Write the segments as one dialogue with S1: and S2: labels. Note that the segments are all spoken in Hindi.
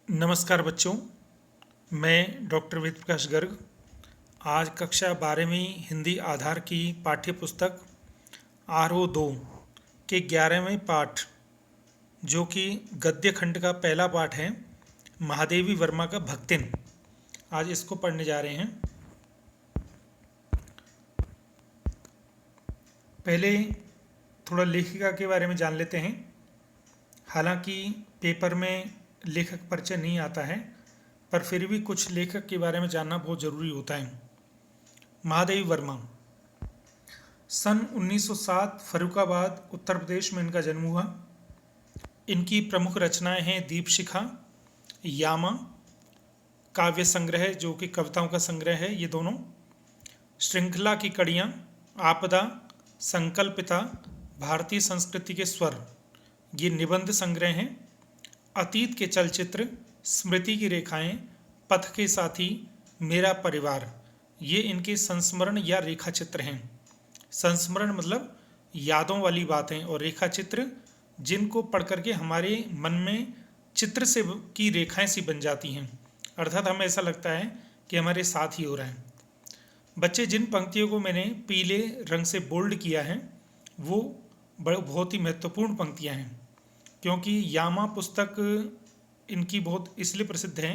S1: नमस्कार बच्चों, मैं डॉक्टर वेद प्रकाश गर्ग आज कक्षा 12वीं हिंदी आधार की पाठ्य पुस्तक RO2 के 11वें पाठ जो कि गद्य खंड का पहला पाठ है महादेवी वर्मा का भक्तिन, आज इसको पढ़ने जा रहे हैं। पहले थोड़ा लेखिका के बारे में जान लेते हैं। हालांकि पेपर में लेखक परिचय नहीं आता है, पर फिर भी कुछ लेखक के बारे में जानना बहुत ज़रूरी होता है। महादेवी वर्मा सन 1907 फर्रुखाबाद उत्तर प्रदेश में इनका जन्म हुआ। इनकी प्रमुख रचनाएं हैं दीपशिखा, यामा, काव्य संग्रह जो कि कविताओं का संग्रह है, ये दोनों, श्रृंखला की कड़ियाँ, आपदा, संकल्पिता, भारतीय संस्कृति के स्वर, ये निबंध संग्रह हैं, अतीत के चलचित्र, स्मृति की रेखाएं, पथ के साथी, मेरा परिवार, ये इनके संस्मरण या रेखा चित्र हैं। संस्मरण मतलब यादों वाली बातें, और रेखा चित्र जिनको पढ़ करके हमारे मन में चित्र से की रेखाएं सी बन जाती हैं, अर्थात हमें ऐसा लगता है कि हमारे साथ ही हो रहा है। बच्चे, जिन पंक्तियों को मैंने पीले रंग से बोल्ड किया है वो बहुत ही महत्वपूर्ण पंक्तियां हैं, क्योंकि यामा पुस्तक इनकी बहुत इसलिए प्रसिद्ध है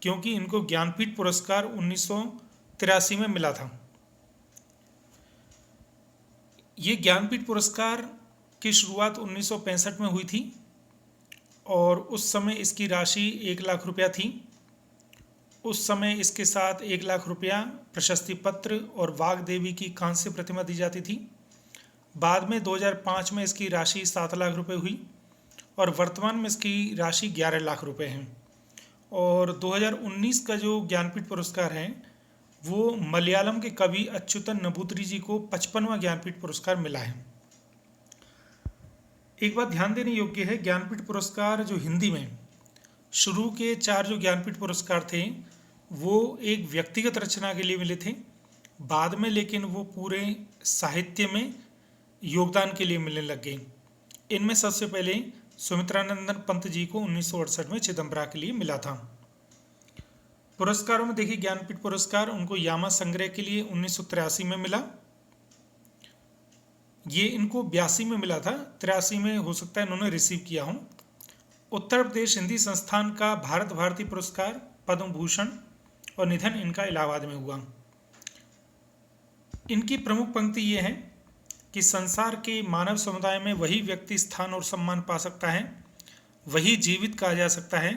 S1: क्योंकि इनको ज्ञानपीठ पुरस्कार 1983 में मिला था। ये ज्ञानपीठ पुरस्कार की शुरुआत 1965 में हुई थी और उस समय इसकी राशि 1 लाख रुपया थी। उस समय इसके साथ 1 लाख रुपया, प्रशस्ति पत्र और वाग्देवी की कांस्य प्रतिमा दी जाती थी। बाद में 2005 में इसकी राशि 7 लाख रुपए हुई और वर्तमान में इसकी राशि 11 लाख रुपए है। और 2019 का जो ज्ञानपीठ पुरस्कार है वो मलयालम के कवि अच्युतन नबूतरी जी को 55वां ज्ञानपीठ पुरस्कार मिला है। एक बात ध्यान देने योग्य है, ज्ञानपीठ पुरस्कार जो हिंदी में शुरू के 4 जो ज्ञानपीठ पुरस्कार थे वो एक व्यक्तिगत रचना के लिए मिले थे, बाद में लेकिन वो पूरे साहित्य में योगदान के लिए मिलने लग गए। इनमें सबसे पहले सुमित्रानंदन पंत जी को 1968 में चिदम्बरा के लिए मिला था। पुरस्कारों में देखिए, ज्ञानपीठ पुरस्कार उनको यामा संग्रह के लिए 1983 में मिला, ये इनको 82 में मिला था, 83 में हो सकता है इन्होंने रिसीव किया हो। उत्तर प्रदेश हिंदी संस्थान का भारत भारती पुरस्कार, पद्म भूषण, और निधन इनका इलाहाबाद में हुआ। इनकी प्रमुख पंक्ति ये है कि संसार के मानव समुदाय में वही व्यक्ति स्थान और सम्मान पा सकता है, वही जीवित कहा जा सकता है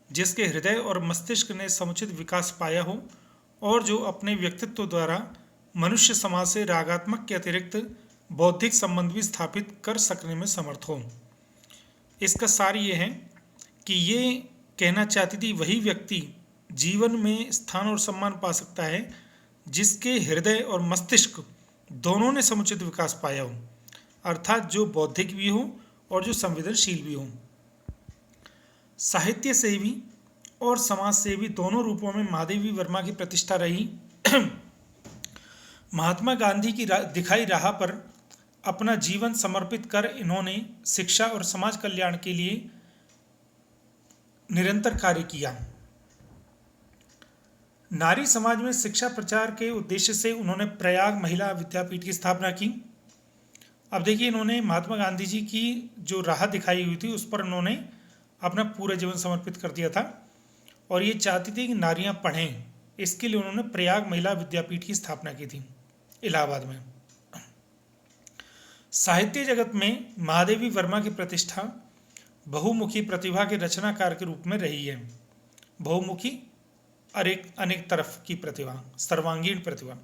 S1: जिसके हृदय और मस्तिष्क ने समुचित विकास पाया हो और जो अपने व्यक्तित्व द्वारा मनुष्य समाज से रागात्मक के अतिरिक्त बौद्धिक संबंध भी स्थापित कर सकने में समर्थ हो। इसका सार ये है कि ये कहना चाहती थी वही व्यक्ति जीवन में स्थान और सम्मान पा सकता है जिसके हृदय और मस्तिष्क दोनों ने समुचित विकास पाया हो, अर्थात जो बौद्धिक भी हो और जो संवेदनशील भी हो। साहित्य सेवी और समाज सेवी दोनों रूपों में महादेवी वर्मा की प्रतिष्ठा रही। महात्मा गांधी की दिखाई राह पर अपना जीवन समर्पित कर इन्होंने शिक्षा और समाज कल्याण के लिए निरंतर कार्य किया। नारी समाज में शिक्षा प्रचार के उद्देश्य से उन्होंने प्रयाग महिला विद्यापीठ की स्थापना की। अब देखिए, इन्होंने महात्मा गांधी जी की जो राह दिखाई हुई थी उस पर उन्होंने अपना पूरा जीवन समर्पित कर दिया था और ये चाहती थी कि नारियां पढ़ें। इसके लिए उन्होंने प्रयाग महिला विद्यापीठ की स्थापना की थी इलाहाबाद में। साहित्य जगत में महादेवी वर्मा की प्रतिष्ठा बहुमुखी प्रतिभा के रचनाकार के रूप में रही है। बहुमुखी और एक अनेक तरफ की प्रतिभा, सर्वांगीण प्रतिभा।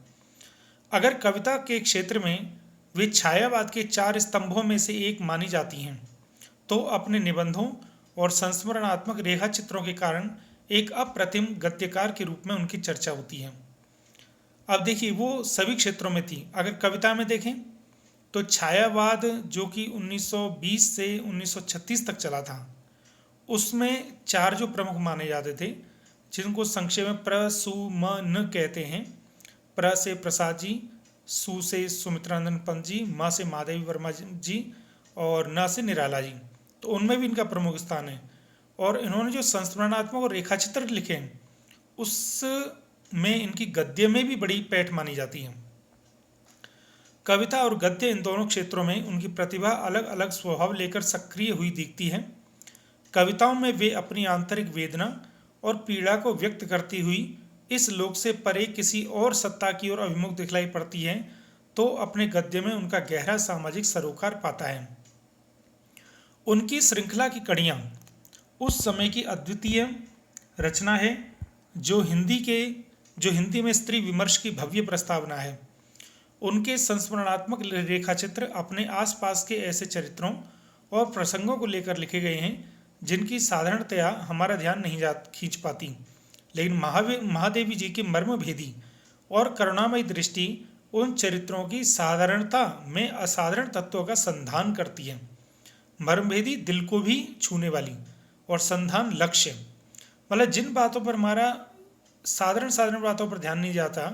S1: अगर कविता के क्षेत्र में वे छायावाद के 4 स्तंभों में से एक मानी जाती हैं तो अपने निबंधों और संस्मरणात्मक रेखा चित्रों के कारण एक अप्रतिम गद्यकार के रूप में उनकी चर्चा होती है। अब देखिए, वो सभी क्षेत्रों में थी। अगर कविता में देखें तो छायावाद जो कि 1920 से 1936 तक चला था, उसमें 4 जो प्रमुख माने जाते थे जिनको संक्षेप में प्र सु म न कहते हैं। प्र से प्रसाद जी, सु से सुमित्रानंदन पंत जी, म से महादेवी वर्मा जी और न से निराला जी, तो उनमें भी इनका प्रमुख स्थान है। और इन्होंने जो संस्मरणात्मक और रेखाचित्र लिखे हैं उसमें इनकी गद्य में भी बड़ी पैठ मानी जाती है। कविता और गद्य इन दोनों क्षेत्रों में उनकी प्रतिभा अलग अलग स्वभाव लेकर सक्रिय हुई दिखती है। कविताओं में वे अपनी आंतरिक वेदना और पीड़ा को व्यक्त करती हुई इस लोक से परे किसी और सत्ता की ओर अभिमुख दिखलाई पड़ती है, तो अपने गद्य में उनका गहरा सामाजिक सरोकार पाता है। उनकी श्रृंखला की कड़ियाँ उस समय की अद्वितीय रचना है जो हिंदी में स्त्री विमर्श की भव्य प्रस्तावना है। उनके संस्मरणात्मक रेखाचित्र अपने आसपास के ऐसे चरित्रों और प्रसंगों को लेकर लिखे गए हैं जिनकी साधारणतया हमारा ध्यान नहीं खींच पाती, लेकिन महादेवी जी की मर्मभेदी और करुणामयी दृष्टि उन चरित्रों की साधारणता में असाधारण तत्वों का संधान करती है। मर्मभेदी दिल को भी छूने वाली और संधान लक्ष्य, मतलब जिन बातों पर हमारा साधारण बातों पर ध्यान नहीं जाता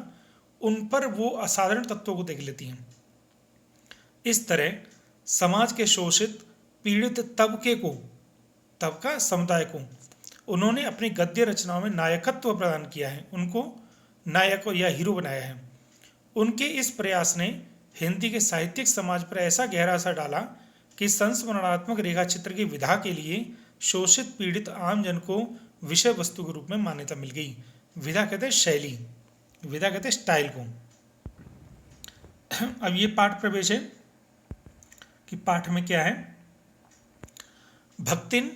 S1: उन पर वो असाधारण तत्वों को देख लेती हैं। इस तरह समाज के शोषित पीड़ित तबका समुदाय को उन्होंने अपनी गद्य रचनाओं में नायकत्व प्रदान किया है, उनको नायक या हीरो बनाया है। उनके इस प्रयास ने हिंदी के साहित्यिक समाज पर ऐसा गहरा असर डाला कि संस्मरणात्मक रेखाचित्र की विधा के लिए शोषित पीड़ित आम जन को विषय वस्तु के रूप में मान्यता मिल गई। विधा कहते हैं शैली, विधा कहते हैं स्टाइल को। अब ये पाठ प्रवेश है कि पाठ में क्या है। भक्तिन,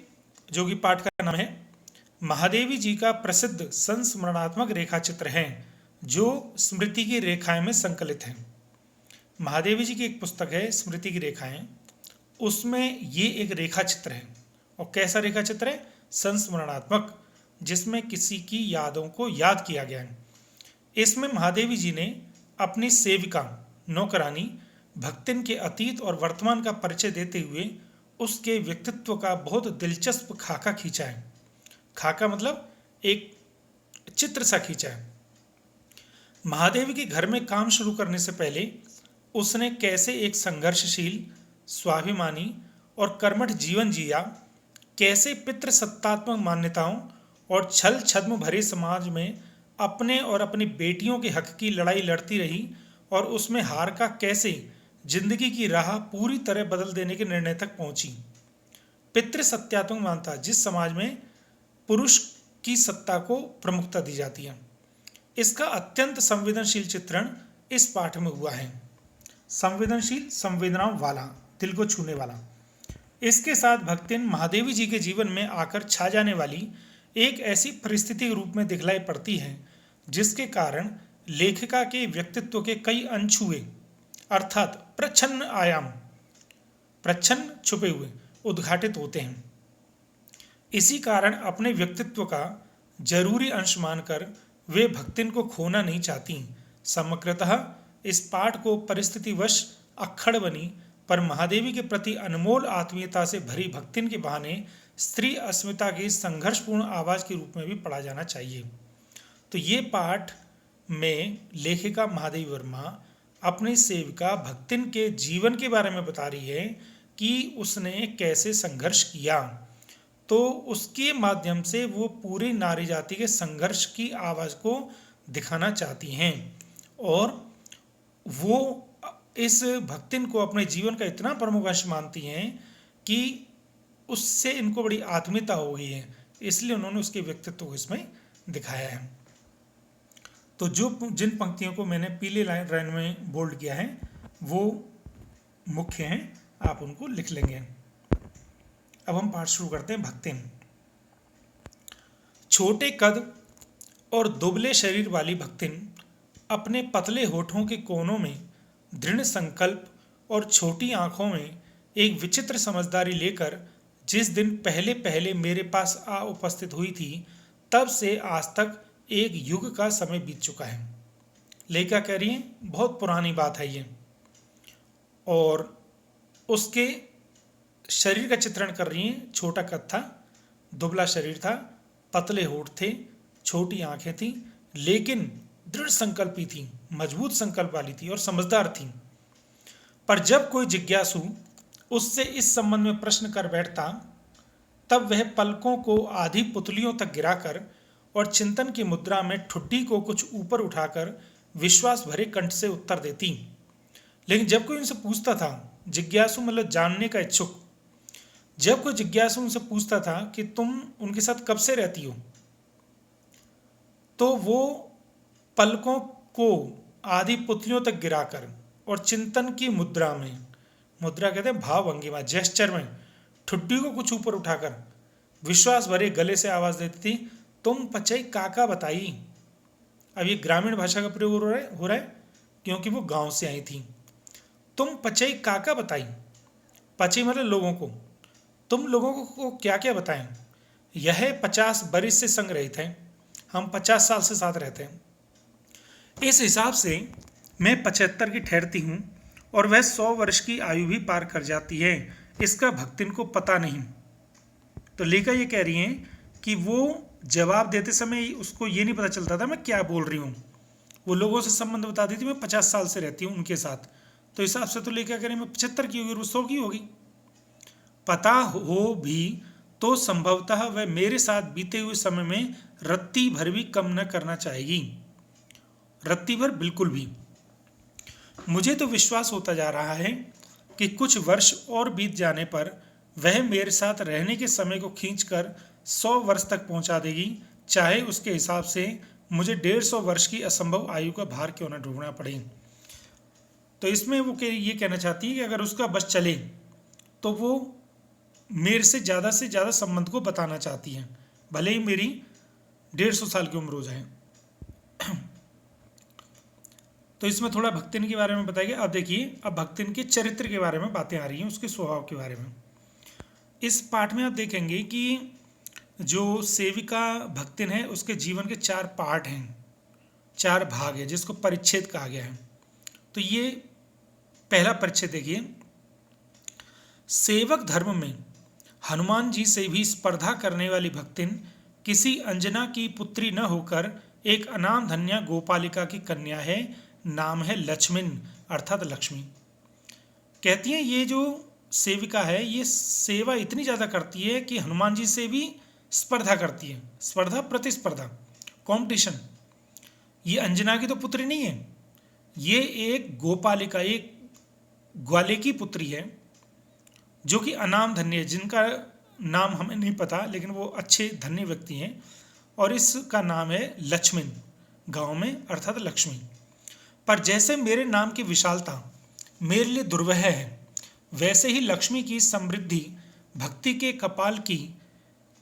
S1: जो कि पाठ का नाम है, महादेवी जी का प्रसिद्ध संस्मरणात्मक रेखाचित्र है जो स्मृति की रेखाएं में संकलित है। महादेवी जी की एक पुस्तक है स्मृति की रेखाएं, उसमें ये एक रेखाचित्र है। और कैसा रेखाचित्र है? संस्मरणात्मक, जिसमें किसी की यादों को याद किया गया है। इसमें महादेवी जी ने अपनी सेविका नौकरानी भक्तिन के अतीत और वर्तमान का परिचय देते हुए उसके व्यक्तित्व का बहुत दिलचस्प खाका खींचा है। खाका मतलब एक चित्र सा खींचा है। महादेवी के घर में काम शुरू करने से पहले उसने कैसे एक संघर्षशील, स्वाभिमानी और कर्मठ जीवन जिया, कैसे पितृसत्तात्मक मान्यताओं और छल छद्म भरे समाज में अपने और अपनी बेटियों के हक की लड़ाई लड़ती रही और उसमें हार का कैसे जिंदगी की राह पूरी तरह बदल देने के निर्णय तक पहुंची। पितृसत्तात्मक मान्यता, जिस समाज में पुरुष की सत्ता को प्रमुखता दी जाती है, इसका अत्यंत संवेदनशील चित्रण इस पाठ में हुआ है। संवेदनशील, संवेदनाओं वाला, दिल को छूने वाला। इसके साथ भक्तिन महादेवी जी के जीवन में आकर छा जाने वाली एक ऐसी परिस्थिति के रूप में दिखलाई पड़ती है जिसके कारण लेखिका के व्यक्तित्व के कई अनछुए अर्थात प्रच्छन्न आयाम, प्रच्छन्न छुपे हुए, उद्घाटित होते हैं। इसी कारण अपने व्यक्तित्व का जरूरी अंश मानकर वे भक्तिन को खोना नहीं चाहती। समग्रतः इस पाठ को परिस्थितिवश अक्खड़ बनी पर महादेवी के प्रति अनमोल आत्मीयता से भरी भक्तिन के बहाने स्त्री अस्मिता की संघर्षपूर्ण आवाज के रूप में भी पढ़ा जाना चाहिए। तो ये पाठ में लेखिका महादेवी वर्मा अपनी सेविका भक्तिन के जीवन के बारे में बता रही है कि उसने कैसे संघर्ष किया, तो उसके माध्यम से वो पूरी नारी जाति के संघर्ष की आवाज़ को दिखाना चाहती हैं। और वो इस भक्तिन को अपने जीवन का इतना प्रमुख अंश मानती हैं कि उससे इनको बड़ी आत्मीयता हो गई है, इसलिए उन्होंने उसके व्यक्तित्व को इसमें दिखाया है। तो जिन पंक्तियों को मैंने पीले लाइन में बोल्ड किया है वो मुख्य हैं, आप उनको लिख लेंगे। अब हम पाठ शुरू करते हैं। भक्तिन। छोटे कद और दुबले शरीर वाली भक्तिन अपने पतले होठों के कोनों में दृढ़ संकल्प और छोटी आंखों में एक विचित्र समझदारी लेकर जिस दिन पहले पहले मेरे पास आ उपस्थित हुई थी, तब से आज तक एक युग का समय बीत चुका है। लेखिका कह रही है बहुत पुरानी बात है ये, और उसके शरीर का चित्रण कर रही हैं। छोटा कद था, दुबला शरीर था, पतले होठ थे, छोटी आंखें थी, लेकिन दृढ़ संकल्पी थी, मजबूत संकल्प वाली थी और समझदार थी। पर जब कोई जिज्ञासु उससे इस संबंध में प्रश्न कर बैठता तब वह पलकों को आधी पुतलियों तक गिराकर और चिंतन की मुद्रा में ठुड्डी को कुछ ऊपर उठाकर विश्वास भरे कंठ से उत्तर देती। लेकिन जब कोई उनसे पूछता था, जिज्ञासु मतलब जानने का इच्छुक, जब कोई जिज्ञासु उनसे पूछता था कि तुम उनके साथ कब से रहती हो, तो वो पलकों को आधी पुतलियों तक गिराकर और चिंतन की मुद्रा में, मुद्रा कहते हैं भाव भंगिमा, जेस्चर में, ठुड्डी को कुछ ऊपर उठाकर विश्वास भरे गले से आवाज देती थी, तुम पचई काका बताई। अब ये ग्रामीण भाषा का प्रयोग हो रहा है क्योंकि वो गांव से आई थी। तुम पचई काका बताई, पचई मतलब लोगों को, तुम लोगों को क्या क्या बताएं। यह 50 बरिस से संग रहित है, हम 50 साल से साथ रहते हैं। इस हिसाब से मैं 75 की ठहरती हूँ और वह 100 वर्ष की आयु भी पार कर जाती है, इसका भक्तिन को पता नहीं। तो लेखा ये कह रही हैं कि वो जवाब देते समय उसको ये नहीं पता चलता था मैं क्या बोल रही हूँ। वो लोगों से संबंध बताती थी, मैं 50 साल से रहती हूँ उनके साथ, तो हिसाब से तो लेखा कह रही मैं 75 की होगी, 100 की होगी। पता हो भी तो संभवतः वह मेरे साथ बीते हुए समय में रत्ती भर भी कम न करना चाहेगी, रत्ती भर बिल्कुल भी। मुझे तो विश्वास होता जा रहा है कि कुछ वर्ष और बीत जाने पर वह मेरे साथ रहने के समय को खींचकर 100 वर्ष तक पहुंचा देगी, चाहे उसके हिसाब से मुझे 150 वर्ष की असंभव आयु का भार क्यों न ढूंढना पड़े। तो इसमें वो ये कहना चाहती है कि अगर उसका बस चले तो वो मेरे से ज़्यादा संबंध को बताना चाहती है, भले ही मेरी 150 साल की उम्र हो जाए। तो इसमें थोड़ा भक्तिन के बारे में बताइए। अब देखिए, अब भक्तिन के चरित्र के बारे में बातें आ रही हैं, उसके स्वभाव के बारे में। इस पाठ में आप देखेंगे कि जो सेविका भक्तिन है उसके जीवन के 4 पार्ट हैं, 4 भाग है, जिसको परिच्छेद कहा गया है। तो ये पहला परिच्छेद देखिए, सेवक धर्म में हनुमान जी से भी स्पर्धा करने वाली भक्तिन किसी अंजना की पुत्री न होकर एक अनाम धन्या गोपालिका की कन्या है, नाम है लक्ष्मण अर्थात लक्ष्मी। कहती हैं ये जो सेविका है ये सेवा इतनी ज़्यादा करती है कि हनुमान जी से भी स्पर्धा करती है। स्पर्धा प्रतिस्पर्धा, कॉम्पिटिशन। ये अंजना की तो पुत्री नहीं है, ये एक गोपालिका, एक ग्वाले की पुत्री है जो कि अनाम धन्य है, जिनका नाम हमें नहीं पता, लेकिन वो अच्छे धन्य व्यक्ति हैं, और इसका नाम है लक्ष्मण, गांव में अर्थात लक्ष्मी। पर जैसे मेरे नाम की विशालता मेरे लिए दुर्वह है, वैसे ही लक्ष्मी की समृद्धि भक्ति के कपाल की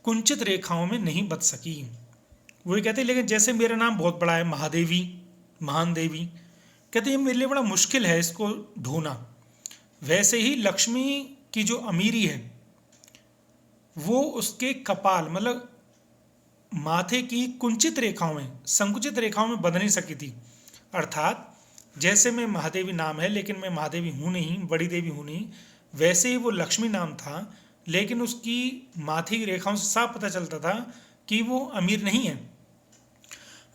S1: कुंचित रेखाओं में नहीं बच सकी। वो ये कहते हैं लेकिन जैसे मेरा नाम बहुत बड़ा है, महादेवी, महान देवी, कहते हैं मेरे लिए बड़ा मुश्किल है इसको ढोना, वैसे ही लक्ष्मी की जो अमीरी है वो उसके कपाल मतलब माथे की कुंचित रेखाओं में, संकुचित रेखाओं में बंध नहीं सकी थी। अर्थात जैसे मैं महादेवी नाम है लेकिन मैं महादेवी हूँ नहीं, बड़ी देवी हूँ नहीं, वैसे ही वो लक्ष्मी नाम था, लेकिन उसकी माथे की रेखाओं से साफ पता चलता था कि वो अमीर नहीं है।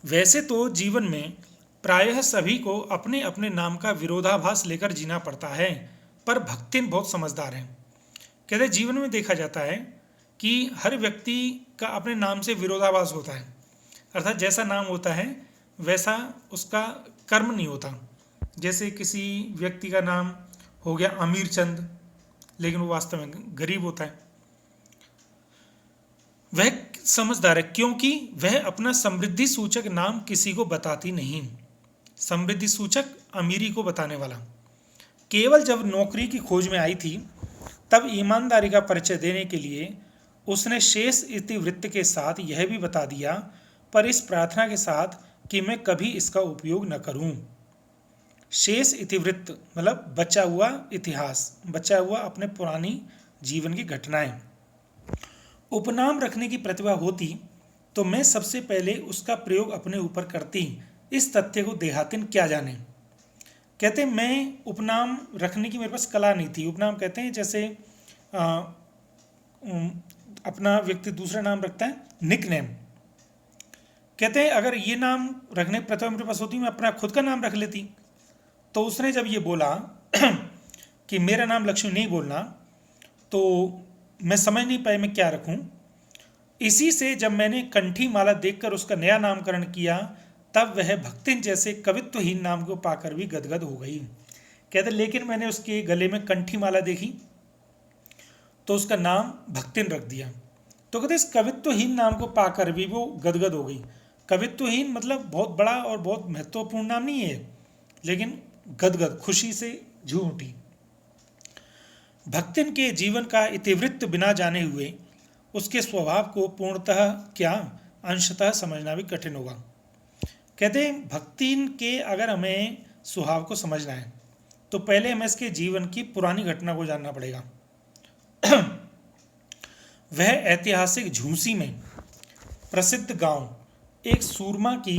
S1: वैसे तो जीवन में प्रायः सभी को अपने अपने नाम का विरोधाभास लेकर जीना पड़ता है, पर भक्तिन बहुत समझदार हैं। कहते जीवन में देखा जाता है कि हर व्यक्ति का अपने नाम से विरोधाभास होता है, अर्थात जैसा नाम होता है वैसा उसका कर्म नहीं होता। जैसे किसी व्यक्ति का नाम हो गया अमीर चंद, लेकिन वो वास्तव में गरीब होता है। वह समझदार है क्योंकि वह अपना समृद्धि सूचक नाम किसी को बताती नहीं। समृद्धि सूचक अमीरी को बताने वाला। केवल जब नौकरी की खोज में आई थी तब ईमानदारी का परिचय देने के लिए उसने शेष इतिवृत्त के साथ यह भी बता दिया, पर इस प्रार्थना के साथ कि मैं कभी इसका उपयोग न करूं। शेष इतिवृत्त मतलब बचा हुआ इतिहास, बचा हुआ अपने पुरानी जीवन की घटनाएं। उपनाम रखने की प्रतिभा होती तो मैं सबसे पहले उसका प्रयोग अपने ऊपर करती, इस तथ्य को देहातिन क्या जाने। कहते मैं उपनाम रखने की मेरे पास कला नहीं थी। उपनाम कहते हैं जैसे अपना व्यक्ति दूसरा नाम रखता है, निकनेम। कहते हैं अगर ये नाम रखने की प्रतिभा मेरे पास होती मैं अपना खुद का नाम रख लेती। तो उसने जब ये बोला कि मेरा नाम लक्ष्मी नहीं बोलना, तो मैं समझ नहीं पाई मैं क्या रखूं। इसी से जब मैंने कंठी माला देखकर उसका नया नामकरण किया, तब वह भक्तिन जैसे कवित्वहीन नाम को पाकर भी गदगद हो गई। कहते लेकिन मैंने उसके गले में कंठी माला देखी तो उसका नाम भक्तिन रख दिया। तो कहते इस कवित्वहीन नाम को पाकर भी वो गदगद हो गई। कवित्वहीन मतलब बहुत बड़ा और बहुत महत्वपूर्ण नाम नहीं है, लेकिन गदगद खुशी से झूम उठी। भक्तिन के जीवन का इतिवृत्त बिना जाने हुए उसके स्वभाव को पूर्णतः क्या अंशतः समझना भी कठिन होगा। कहते हैं भक्तिन के अगर हमें स्वभाव को समझना है तो पहले हमें इसके जीवन की पुरानी घटना को जानना पड़ेगा। वह ऐतिहासिक झूसी में प्रसिद्ध गांव एक सूरमा की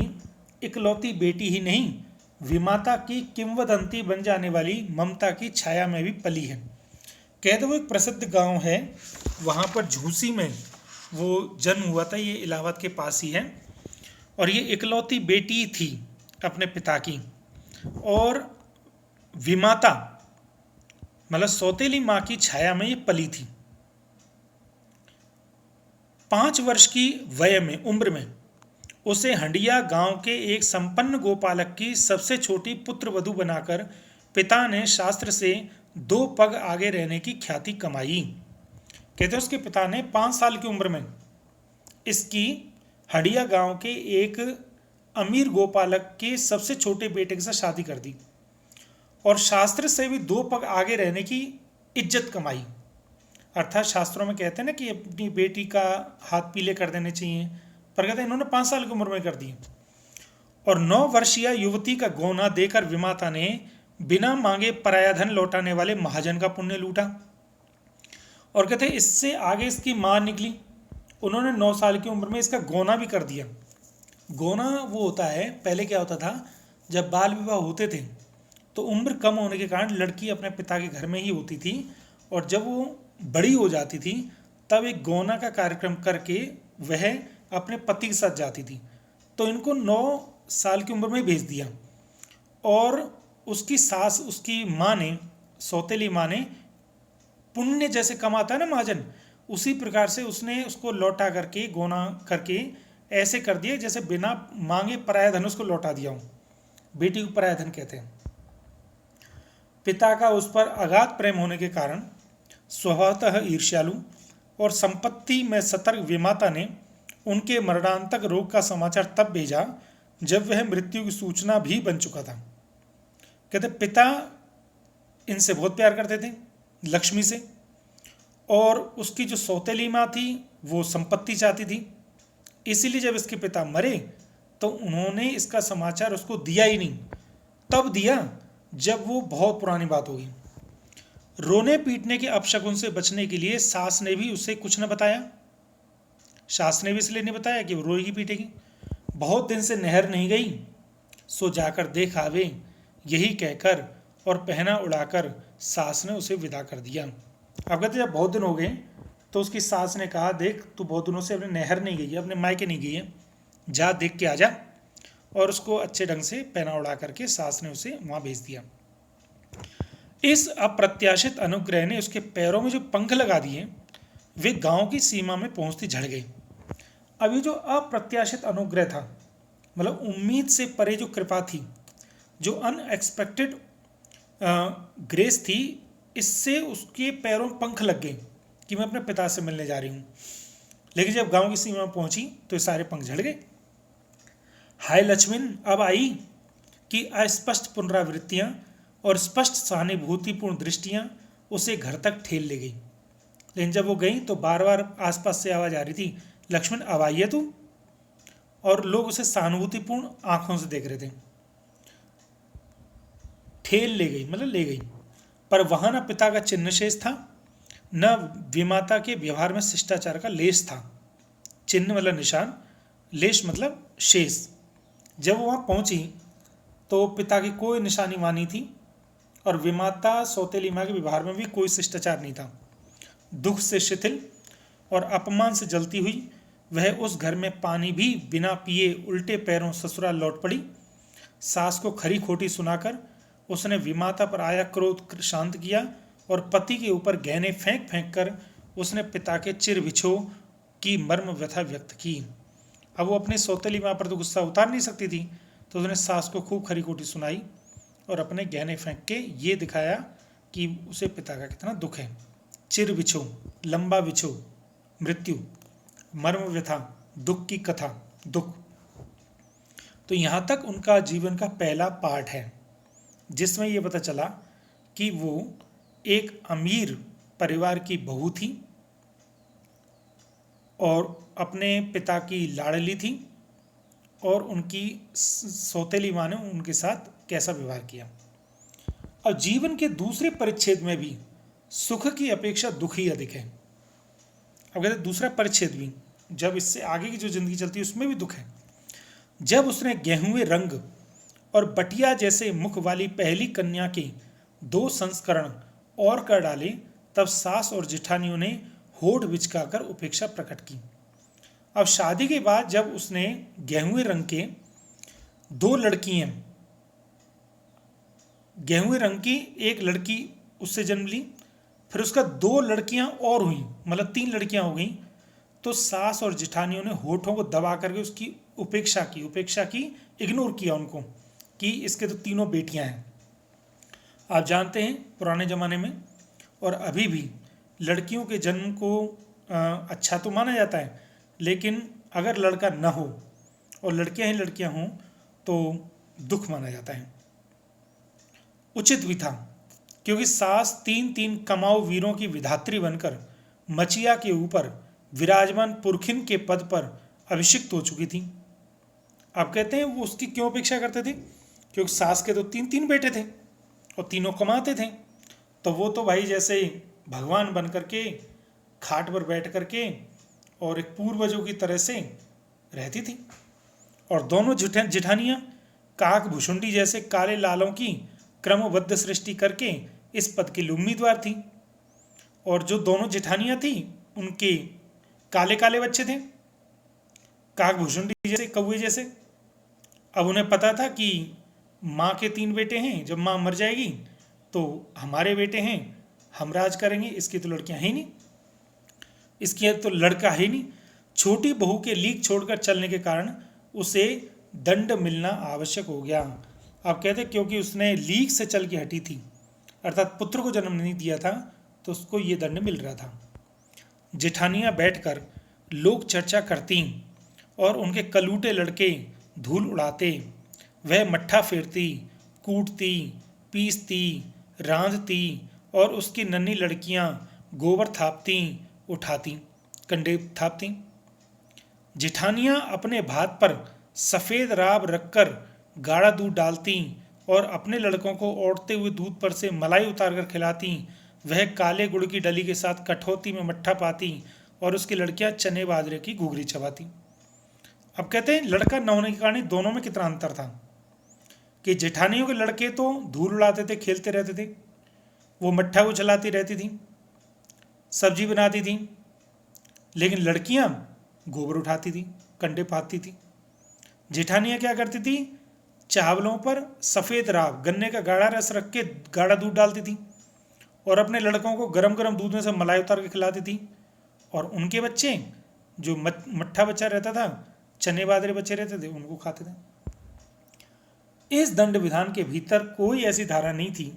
S1: इकलौती बेटी ही नहीं, विमाता की किंवदंती बन जाने वाली ममता की छाया में भी पली है। कहते वो एक प्रसिद्ध गांव है, वहाँ पर झूसी में वो जन्म हुआ था। ये इलाहाबाद के पास ही है और ये इकलौती बेटी थी अपने पिता की, और विमाता मतलब सौतेली माँ की छाया में ये पली थी। 5 वर्ष की वय में उम्र में उसे हंडिया गांव के एक संपन्न गोपालक की सबसे छोटी पुत्र वधू बनाकर पिता ने शास्त्र से 2 पग आगे रहने की ख्याति कमाई। कहते उसके पिता ने 5 साल की उम्र में इसकी हंडिया गांव के एक अमीर गोपालक के सबसे छोटे बेटे के साथ शादी कर दी और शास्त्र से भी 2 पग आगे रहने की इज्जत कमाई। अर्थात शास्त्रों में कहते हैं ना कि अपनी बेटी का हाथ पीले कर देने चाहिए, पर कहते हैं इन्होंने 5 साल की उम्र में कर दी। और 9 वर्षीय युवती का गौना देकर विमाता ने बिना मांगे पराया धन लौटाने वाले महाजन का पुण्य लूटा। और कहते हैं इससे आगे इसकी मां निकली, उन्होंने 9 साल की उम्र में इसका गौना भी कर दिया। गौना वो होता है, पहले क्या होता था जब बाल विवाह होते थे तो उम्र कम होने के कारण लड़की अपने पिता के घर में ही होती थी, और जब वो बड़ी हो जाती थी तब एक गौना का कार्यक्रम करके वह अपने पति के साथ जाती थी। तो इनको 9 साल की उम्र में भेज दिया और उसकी सास, उसकी माँ ने, सौतेली माँ ने पुण्य जैसे कमाता है ना महाजन, उसी प्रकार से उसने उसको लौटा करके गौना करके ऐसे कर दिया जैसे बिना मांगे पराया धन उसको लौटा दिया हूँ। बेटी को पराया धन कहते हैं। पिता का उस पर अगाध प्रेम होने के कारण स्वभावतः ईर्ष्यालु और संपत्ति में सतर्क विमाता ने उनके मरणांतक रोग का समाचार तब भेजा जब वह मृत्यु की सूचना भी बन चुका था। कहते पिता इनसे बहुत प्यार करते थे, लक्ष्मी से, और उसकी जो सौतेली माँ थी वो संपत्ति चाहती थी। इसीलिए जब इसके पिता मरे तो उन्होंने इसका समाचार उसको दिया ही नहीं, तब दिया जब वो बहुत पुरानी बात होगी। रोने पीटने के अपशकुन से बचने के लिए सास ने भी उसे कुछ न बताया। सास ने भी इसलिए नहीं बताया कि वो रोएगी पीटेगी। बहुत दिन से नहर नहीं गई, सो जाकर देख आवे, यही कहकर और पहना उड़ाकर सास ने उसे विदा कर दिया। अब कहते जब बहुत दिन हो गए तो उसकी सास ने कहा, देख तू बहुत दिनों से अपने नहर नहीं गई है, अपने मायके नहीं गई है, जा देख के आ जा। और उसको अच्छे ढंग से पहना उड़ा करके सास ने उसे वहाँ भेज दिया। इस अप्रत्याशित अनुग्रह ने उसके पैरों में जो पंख लगा दिए वे गांव की सीमा में पहुंचती झड़ गई। अब ये जो अप्रत्याशित अनुग्रह था, मतलब उम्मीद से परे जो कृपा थी, जो अनएक्सपेक्टेड ग्रेस थी, इससे उसके पैरों में पंख लग गए कि मैं अपने पिता से मिलने जा रही हूँ। लेकिन जब गांव की सीमा में पहुंची तो ये सारे पंख झड़ गए। हाय लक्ष्मण अब आई कि अस्पष्ट पुनरावृत्तियाँ और स्पष्ट सहानुभूतिपूर्ण दृष्टियाँ उसे घर तक ठेल ले गई। लेकिन जब वो गई तो बार बार आसपास से आवाज़ आ रही थी, लक्ष्मण अब आई है तू, और लोग उसे सहानुभूतिपूर्ण आंखों से देख रहे थे। ठेल ले गई मतलब ले गई, पर वहाँ न पिता का चिन्ह शेष था, न विमाता के व्यवहार में शिष्टाचार का लेश था। चिन्ह मतलब निशान, लेश मतलब शेष। जब वो वहाँ पहुँची तो पिता की कोई निशानी वहाँ नहीं थी और विमाता सौतेली माँ के व्यवहार में भी कोई शिष्टाचार नहीं था। दुख से शिथिल और अपमान से जलती हुई वह उस घर में पानी भी बिना पिए उल्टे पैरों ससुराल लौट पड़ी। सास को खरी खोटी सुनाकर उसने विमाता पर आया क्रोध शांत किया और पति के ऊपर गहने फेंक फेंक कर उसने पिता के चिर विछोह की मर्म व्यथा व्यक्त की। अब वो अपनी सौतेली माँ पर तो गुस्सा उतार नहीं सकती थी, तो उसने सास को खूब खरी खोटी सुनाई और अपने गहने फेंक के ये दिखाया कि उसे पिता का कितना दुख है। चिर विछोह, लंबा विछोह, मृत्यु, मर्म व्यथा, दुख की कथा, दुख। तो यहाँ तक उनका जीवन का पहला पार्ट है, जिसमें ये पता चला कि वो एक अमीर परिवार की बहू थी और अपने पिता की लाडली थी, और उनकी सौतेली माँ ने उनके साथ कैसा व्यवहार किया। और जीवन के दूसरे परिच्छेद में भी सुख की अपेक्षा दुख ही अधिक है। अब कहते दूसरा परिच्छेद भी, जब इससे आगे की जो जिंदगी चलती है उसमें भी दुख है। जब उसने गेहूं रंग और बटिया जैसे मुख वाली पहली कन्या के 2 संस्करण और कर डाले, तब सास और जेठानियों ने होठ बिचकाकर उपेक्षा प्रकट की। अब शादी के बाद जब उसने गेहूं रंग के 2 लड़कियां, गेहूं रंग की एक लड़की उससे जन्म ली, फिर उसका 2 लड़कियां और हुई, मतलब 3 लड़कियां हो गई, तो सास और जेठानियों ने होठों को दबा करके उसकी उपेक्षा की, इग्नोर किया उनको कि इसके तो तीनों बेटियां हैं। आप जानते हैं पुराने ज़माने में और अभी भी लड़कियों के जन्म को अच्छा तो माना जाता है, लेकिन अगर लड़का न हो और लड़कियां ही लड़कियां हों तो दुख माना जाता है। उचित भी था, क्योंकि सास 3-3 कमाऊ वीरों की विधात्री बनकर मचिया के ऊपर विराजमान पुरखिन के पद पर अभिषिक्त हो चुकी थी। आप कहते हैं वो उसकी क्यों अपेक्षा करते थे? क्योंकि सास के तो 3-3 बेटे थे और तीनों कमाते थे, तो वो तो भाई जैसे भगवान बन करके खाट पर बैठ करके और एक पूर्वजों की तरह से रहती थी। और दोनों जेठानियाँ काक भुषुंडी जैसे काले लालों की क्रमबद्ध सृष्टि करके इस पद की उम्मीदवार थी। और जो दोनों जेठानियाँ थी उनके काले काले बच्चे थे, काक भुषुंडी जैसे, कौवे जैसे। अब उन्हें पता था कि माँ के 3 बेटे हैं, जब माँ मर जाएगी तो हमारे बेटे हैं, हम राज करेंगे, इसकी तो लड़कियां हैं नहीं, इसकी तो लड़का है नहीं। छोटी बहू के लीक छोड़कर चलने के कारण उसे दंड मिलना आवश्यक हो गया। आप कहते क्योंकि उसने लीक से चल के हटी थी, अर्थात पुत्र को जन्म नहीं दिया था, तो उसको ये दंड मिल रहा था। जेठानियाँ बैठकर लोक चर्चा करती और उनके कलूटे लड़के धूल उड़ाते। वह मट्ठा फेरती, कूटती, पीसती, रांधती और उसकी नन्ही लड़कियां गोबर थापती, उठाती, कंडे थापती। जेठानियां अपने भात पर सफ़ेद राब रखकर गाढ़ा दूध डालती और अपने लड़कों को औटते हुए दूध पर से मलाई उतारकर खिलाती। वह काले गुड़ की डली के साथ कठौती में मट्ठा पाती और उसकी लड़कियां चने बाजरे की घुघरी चबाती। अब कहते हैं लड़का न होने के कारण दोनों में कितना अंतर था कि जेठानियों के लड़के तो धूल उड़ाते थे, खेलते रहते थे, वो मट्ठा उछलाती रहती थी, सब्जी बनाती थी, लेकिन लड़कियां गोबर उठाती थी, कंडे पाती थी। जेठानियां क्या करती थी? चावलों पर सफ़ेद राब, गन्ने का गाढ़ा रस रख के गाढ़ा दूध डालती थी और अपने लड़कों को गरम गरम दूध में से मलाई उतार के खिलाती थी। और उनके बच्चे जो मट्ठा बच्चा रहता था, चने बाजरे बच्चे रहते थे, उनको खाते थे। इस दंड विधान के भीतर कोई ऐसी धारा नहीं थी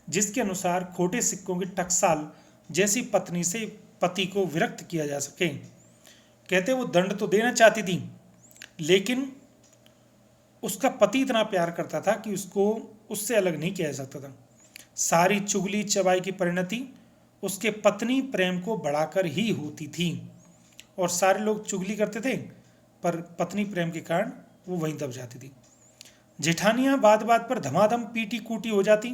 S1: जिसके अनुसार खोटे सिक्कों की टकसाल जैसी पत्नी से पति को विरक्त किया जा सके। कहते वो दंड तो देना चाहती थी, लेकिन उसका पति इतना प्यार करता था कि उसको उससे अलग नहीं किया जा सकता था। सारी चुगली चबाई की परिणति उसके पत्नी प्रेम को बढ़ाकर ही होती थी। और सारे लोग चुगली करते थे, पर पत्नी प्रेम के कारण वो वहीं दब जाती थी। जेठानियाँ बात बात पर धमाधम पीटी कूटी हो जाती,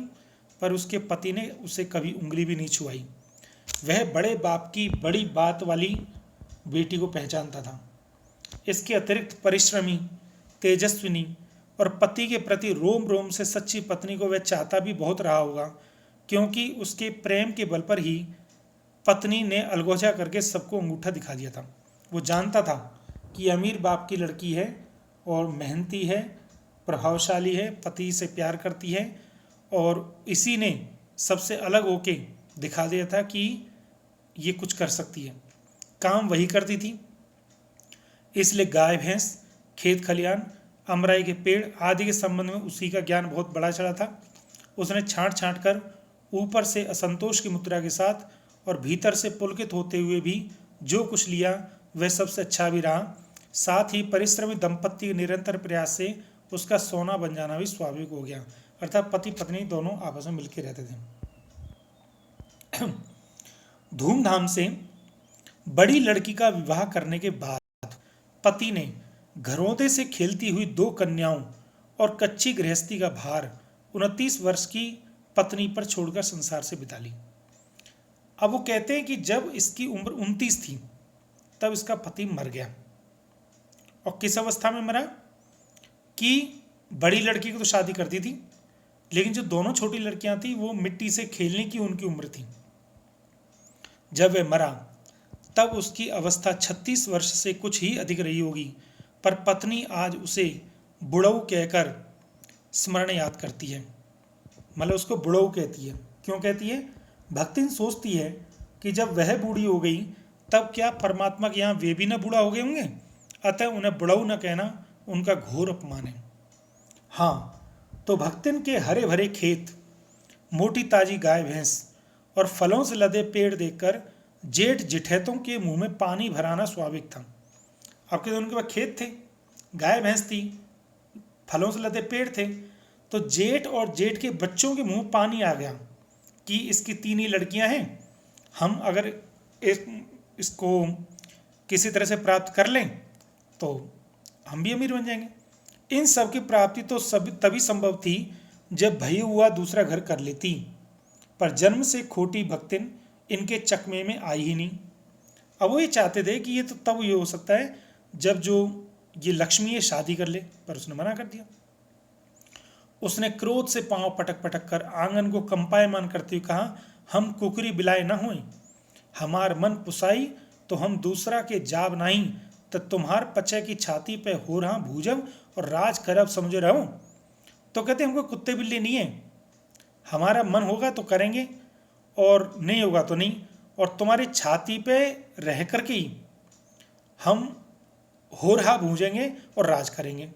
S1: पर उसके पति ने उसे कभी उंगली भी नहीं छुआई। वह बड़े बाप की बड़ी बात वाली बेटी को पहचानता था। इसके अतिरिक्त परिश्रमी, तेजस्विनी और पति के प्रति रोम रोम से सच्ची पत्नी को वह चाहता भी बहुत रहा होगा, क्योंकि उसके प्रेम के बल पर ही पत्नी ने अलगोजा करके सबको अंगूठा दिखा दिया था। वो जानता था कि अमीर बाप की लड़की है और मेहनती है, प्रभावशाली है, पति से प्यार करती है, और इसी ने सबसे अलग होके दिखा दिया था कि ये कुछ कर सकती है, काम वही करती थी। इसलिए गाय भैंस, खेत खलियान, अमराई के पेड़ आदि के संबंध में उसी का ज्ञान बहुत बड़ा चढ़ा था। उसने छांट छांट कर ऊपर से असंतोष की मुद्रा के साथ और भीतर से पुलकित होते हुए भी जो कुछ लिया वह सबसे अच्छा भी रहा। साथ ही परिश्रमी दंपत्ति के निरंतर प्रयास से उसका सोना बन जाना भी स्वाभाविक हो गया। अर्थात पति पत्नी दोनों आपस में मिलकर रहते थे। धूमधाम से बड़ी लड़की का विवाह करने के बाद पति ने घरौंदे से खेलती हुई 2 कन्याओं और कच्ची गृहस्थी का भार 29 वर्ष की पत्नी पर छोड़कर संसार से बिता ली। अब वो कहते हैं कि जब इसकी उम्र 29 थी तब इसका पति मर गया। और किस अवस्था में मरा कि बड़ी लड़की को तो शादी कर दी थी, लेकिन जो दोनों छोटी लड़कियां थी वो मिट्टी से खेलने की उनकी उम्र थी। जब वह मरा तब उसकी अवस्था 36 वर्ष से कुछ ही अधिक रही होगी, पर पत्नी आज उसे बुढ़ऊ कहकर स्मरण याद करती है। मतलब उसको बुढ़ऊ कहती है। क्यों कहती है? भक्तिन सोचती है कि जब वह बूढ़ी हो गई तब क्या परमात्मा के यहाँ वे भी न बूढ़ा हो गए होंगे, अतः उन्हें बुढ़ऊ न कहना उनका घोर अपमान है। हाँ, तो भक्तिन के हरे भरे खेत, मोटी ताजी गाय भैंस और फलों से लदे पेड़ देखकर जेठ जिठैतों के मुंह में पानी भराना स्वाभाविक था। आपके उनके पास खेत थे, गाय भैंस थी, फलों से लदे पेड़ थे, तो जेठ और जेठ के बच्चों के मुंह पानी आ गया कि इसकी 3 ही लड़कियां हैं, हम अगर इसको किसी तरह से प्राप्त कर लें तो हम भी अमीर बन जाएंगे। इन सब की प्राप्ति तो तभी संभव थी जब भई हुआ दूसरा घर कर लेती, पर जन्म से खोटी भक्तिन इनके चकमे में आई ही नहीं। अब वो ये चाहते थे कि ये तो तब ये हो सकता है जब जो ये लक्ष्मी है शादी कर ले, पर उसने मना कर दिया। उसने क्रोध से पांव पटक पटक कर आंगन को कंपायमान करते हुए कहा, हम कुकरी बिलाए न होई, हमार मन पुसाई तो हम दूसरा के जाब नहीं, तो तुम्हार पचे की छाती पे हो रहा भूजब और राज करब समझ रहो। तो कहते हमको कुत्ते बिल्ली नहीं है, हमारा मन होगा तो करेंगे और नहीं होगा तो नहीं, और तुम्हारी छाती पे रह कर के ही हम हो रहा भूजेंगे और राज करेंगे।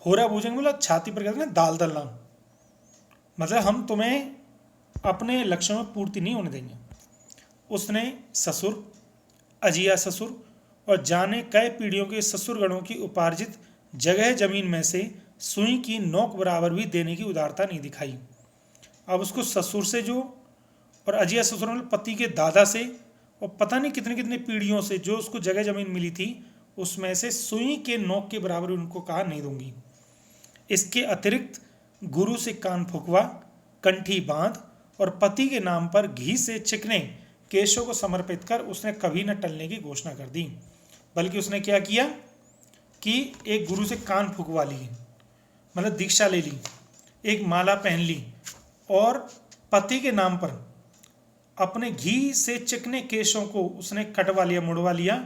S1: हो रहा भूजेंगे मतलब छाती पर कहते हैं दाल दलना, मतलब हम तुम्हें अपने लक्ष्यों में पूर्ति नहीं होने देंगे। उसने ससुर, अजिया ससुर और जाने कई पीढ़ियों के ससुरगणों की उपार्जित जगह जमीन में से सुई की नोक बराबर भी देने की उदारता नहीं दिखाई। अब उसको ससुर से जो और अजिया ससुर मतलब पति के दादा से और पता नहीं कितने कितने पीढ़ियों से जो उसको जगह जमीन मिली थी उसमें से सुई के नोक के बराबर उनको कहा नहीं दूंगी। इसके अतिरिक्त गुरु से कान फुकवा, कंठी बांध और पति के नाम पर घी से चिकने केशों को समर्पित कर उसने कभी न टलने की घोषणा कर दी। बल्कि उसने क्या किया कि एक गुरु से कान फुकवा ली, मतलब दीक्षा ले ली, एक माला पहन ली और पति के नाम पर अपने घी से चिकने केशों को उसने कटवा लिया, मुड़वा लिया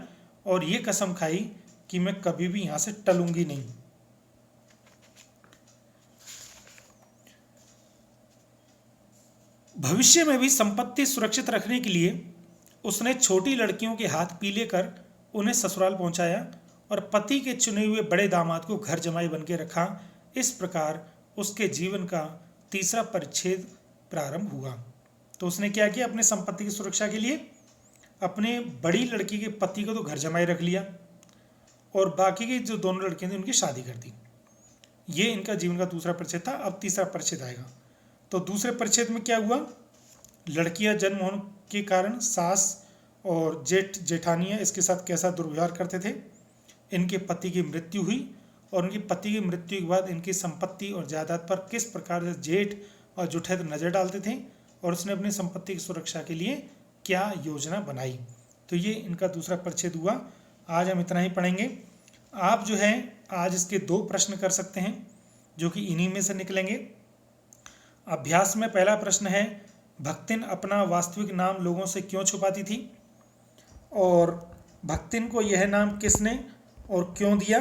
S1: और ये कसम खाई कि मैं कभी भी यहां से टलूंगी नहीं। भविष्य में भी संपत्ति सुरक्षित रखने के लिए उसने छोटी लड़कियों के हाथ पीले कर उन्हें ससुराल पहुंचाया और पति के चुने हुए बड़े दामाद को घर जमाई बन के रखा। इस प्रकार उसके जीवन का तीसरा परिच्छेद प्रारंभ हुआ। तो उसने क्या किया, अपने संपत्ति की सुरक्षा के लिए अपने बड़ी लड़की के पति को तो घर जमाई रख लिया और बाकी की जो दोनों लड़कियां थी उनकी शादी कर दी। ये इनका जीवन का दूसरा परिच्छेद था। अब तीसरा परिच्छेद आएगा। तो दूसरे परिच्छेद में क्या हुआ, लड़कियां जन्म होने के कारण सास और जेठ जेठानियां इसके साथ कैसा दुर्व्यवहार करते थे। इनके पति की मृत्यु हुई और उनकी पति की मृत्यु के बाद इनकी संपत्ति और जायदाद पर किस प्रकार से जेठ और जुठैत नजर डालते थे और उसने अपनी संपत्ति की सुरक्षा के लिए क्या योजना बनाई। तो ये इनका दूसरा परिच्छेद हुआ। आज हम इतना ही पढ़ेंगे। आप जो है आज इसके 2 प्रश्न कर सकते हैं जो कि इन्हीं में से निकलेंगे। अभ्यास में पहला प्रश्न है, भक्तिन अपना वास्तविक नाम लोगों से क्यों छुपाती थी और भक्तिन को यह नाम किसने और क्यों दिया।